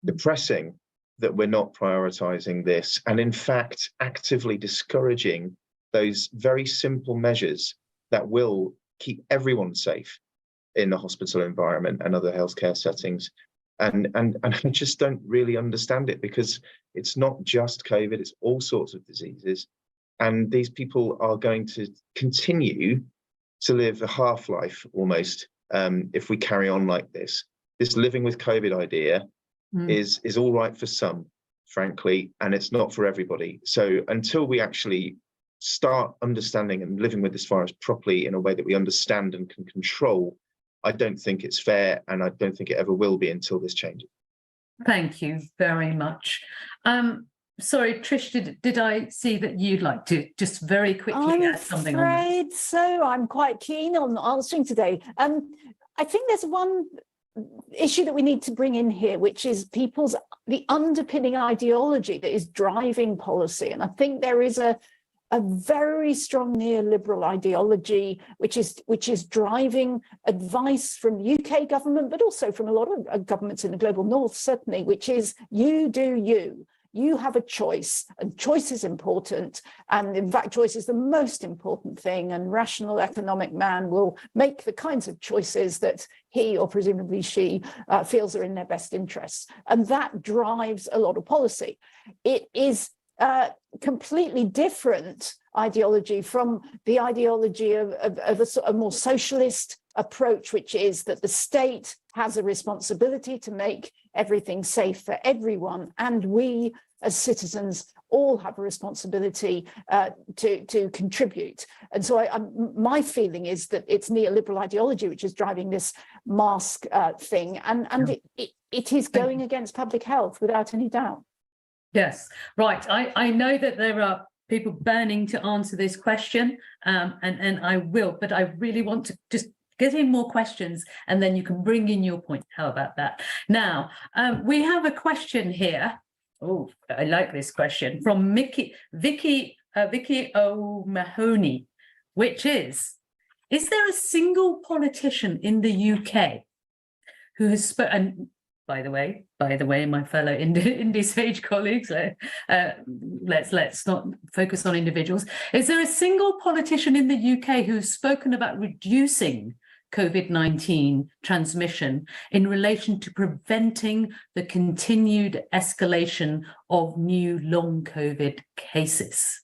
depressing that we're not prioritizing this. And in fact, actively discouraging those very simple measures that will keep everyone safe in the hospital environment and other healthcare settings. And I just don't really understand it, because it's not just COVID, it's all sorts of diseases. And these people are going to continue to live a half-life almost if we carry on like this. This living with COVID idea is all right for some, frankly, and it's not for everybody. So until we actually start understanding and living with this virus properly in a way that we understand and can control, I don't think it's fair, and I don't think it ever will be until this changes. Thank you very much. Sorry, Trish, did I see that you'd like to just very quickly add something on that? I'm afraid so. I'm quite keen on answering today. I think there's one issue that we need to bring in here, which is the underpinning ideology that is driving policy. And I think there is a very strong neoliberal ideology which is driving advice from the UK government, but also from a lot of governments in the global north, certainly, which is you do you. You have a choice, and choice is important. And in fact, choice is the most important thing. And rational economic man will make the kinds of choices that he, or presumably she, feels are in their best interests. And that drives a lot of policy. It is completely different ideology from the ideology of a more socialist approach, which is that the state has a responsibility to make everything safe for everyone, and we as citizens all have a responsibility to contribute. And so my feeling is that it's neoliberal ideology which is driving this mask thing, and it is going against public health without any doubt. Yes, right. I know that there are people burning to answer this question, and I will, but I really want to just get in more questions, and then you can bring in your point. How about that? Now, we have a question here. Oh, I like this question from Vicky O'Mahony, which is there a single politician in the UK who has spoken? By the way, my fellow Indie Sage colleagues, let's not focus on individuals. Is there a single politician in the UK who's spoken about reducing COVID-19 transmission in relation to preventing the continued escalation of new long COVID cases?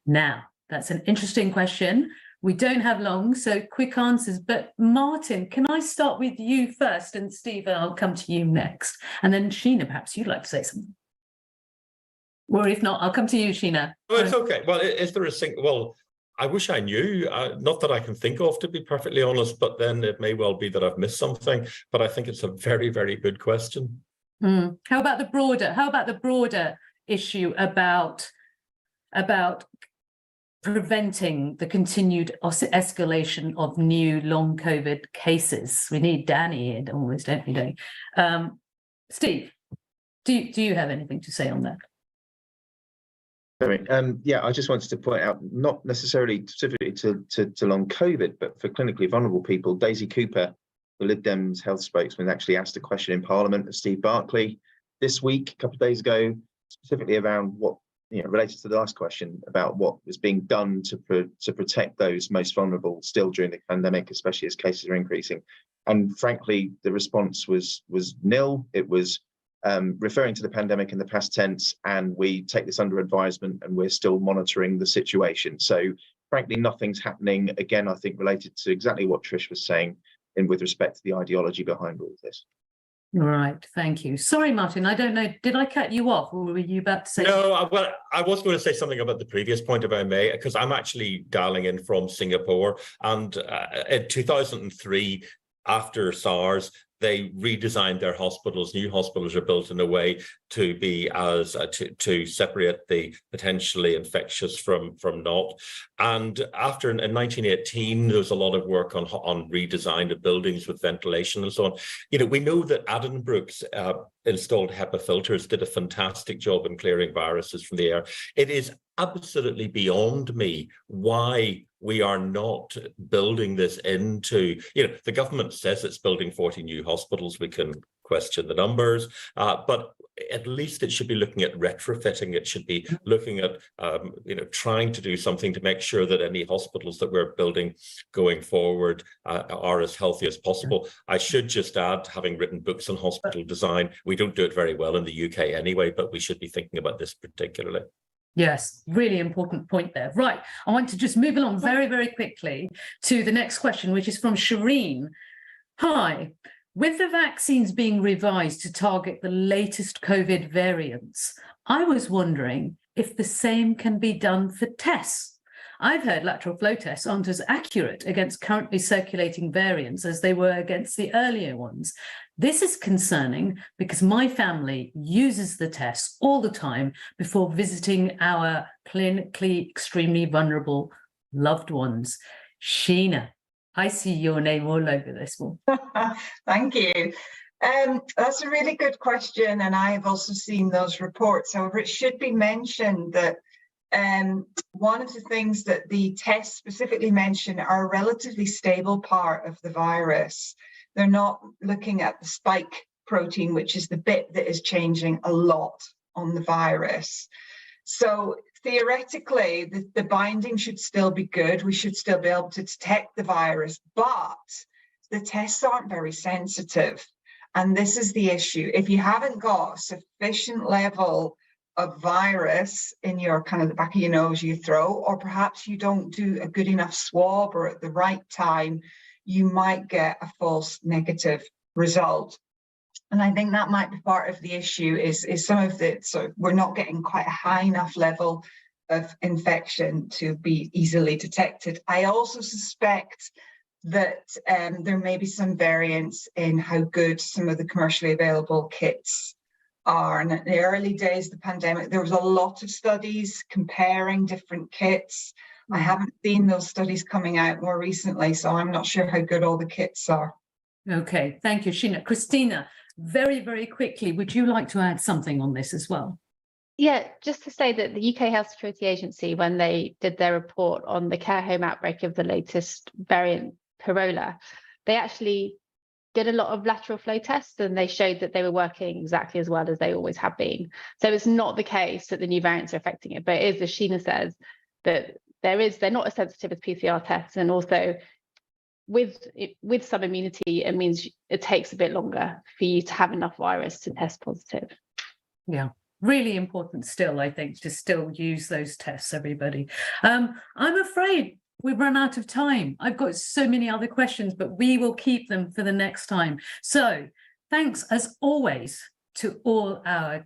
Now, that's an interesting question. We don't have long, so quick answers. But Martin, can I start with you first? And Steve, I'll come to you next. And then Sheena, perhaps you'd like to say something. Or if not, I'll come to you, Sheena. Oh, it's okay. Well, is there a single... Well, I wish I knew, not that I can think of, to be perfectly honest, but then it may well be that I've missed something. But I think it's a very, very good question. How about the broader issue about preventing the continued escalation of new long COVID cases? We need Danny here almost, don't we? Steve, do you have anything to say on that? Yeah, I just wanted to point out, not necessarily specifically to long COVID, but for clinically vulnerable people, Daisy Cooper, the Lib Dems health spokesman, actually asked a question in Parliament of Steve Barclay this week, a couple of days ago, specifically around what, related to the last question about what was being done to protect those most vulnerable still during the pandemic, especially as cases are increasing. And frankly, the response was nil. It was referring to the pandemic in the past tense, and we take this under advisement and we're still monitoring the situation. So frankly, nothing's happening, again, I think related to exactly what Trish was saying with respect to the ideology behind all of this. All right, thank you. Sorry, Martin, I don't know, did I cut you off, or were you about to say? No, well, I was going to say something about the previous point, if I may, because I'm actually dialing in from Singapore, and in 2003, after SARS, they redesigned their hospitals. New hospitals are built in a way to be to separate the potentially infectious from not. And after in 1918, there was a lot of work on redesign of buildings with ventilation and so on. We know that Addenbrookes installed HEPA filters did a fantastic job in clearing viruses from the air. It is absolutely beyond me why we are not building this into, the government says it's building 40 new hospitals. We can question the numbers, but at least it should be looking at retrofitting. It should be looking at, trying to do something to make sure that any hospitals that we're building going forward are as healthy as possible. I should just add, having written books on hospital design, we don't do it very well in the UK anyway, but we should be thinking about this particularly. Yes, really important point there. Right, I want to just move along very, very quickly to the next question, which is from Shireen. Hi, with the vaccines being revised to target the latest COVID variants, I was wondering if the same can be done for tests. I've heard lateral flow tests aren't as accurate against currently circulating variants as they were against the earlier ones. This is concerning because my family uses the tests all the time before visiting our clinically extremely vulnerable loved ones. Sheena, I see your name all over this one. Thank you. That's a really good question, and I have also seen those reports. However, it should be mentioned that one of the things that the tests specifically mention are a relatively stable part of the virus. They're not looking at the spike protein, which is the bit that is changing a lot on the virus. So theoretically, the binding should still be good. We should still be able to detect the virus, but the tests aren't very sensitive. And this is the issue. If you haven't got a sufficient level of virus in your kind of the back of your nose, your throat, or perhaps you don't do a good enough swab or at the right time, you might get a false negative result. And I think that might be part of the issue is some of the, so we're not getting quite a high enough level of infection to be easily detected. I also suspect that there may be some variance in how good some of the commercially available kits are. And in the early days of the pandemic, there was a lot of studies comparing different kits. I haven't seen those studies coming out more recently, so I'm not sure how good all the kits are. Okay, thank you, Sheena. Christina, very, very quickly, would you like to add something on this as well? Yeah, just to say that the UK Health Security Agency, when they did their report on the care home outbreak of the latest variant, Corolla, they actually did a lot of lateral flow tests and they showed that they were working exactly as well as they always have been. So it's not the case that the new variants are affecting it, but it is, as Sheena says, that they're not as sensitive as PCR tests, and also with some immunity, it means it takes a bit longer for you to have enough virus to test positive. Yeah, really important still, I think, to still use those tests, everybody. I'm afraid we've run out of time. I've got so many other questions, but we will keep them for the next time. So thanks as always to our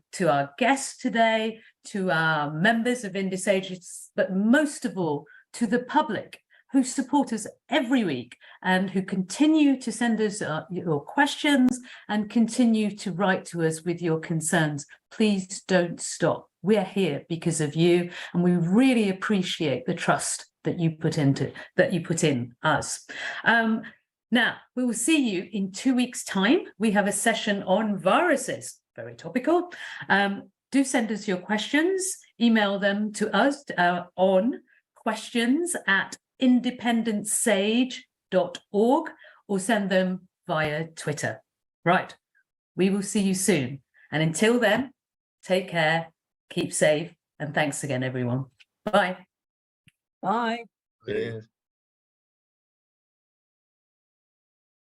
guests today, to our members of IndusAges, but most of all to the public who support us every week and who continue to send us your questions and continue to write to us with your concerns. Please don't stop. We're here because of you, and we really appreciate the trust that you put in us. Now, we will see you in 2 weeks' time. We have a session on viruses, very topical. Do send us your questions. Email them to us on questions@independencesage.org or send them via Twitter. Right, we will see you soon. And until then, take care, keep safe, and thanks again, everyone. Bye. Bye. Cheers.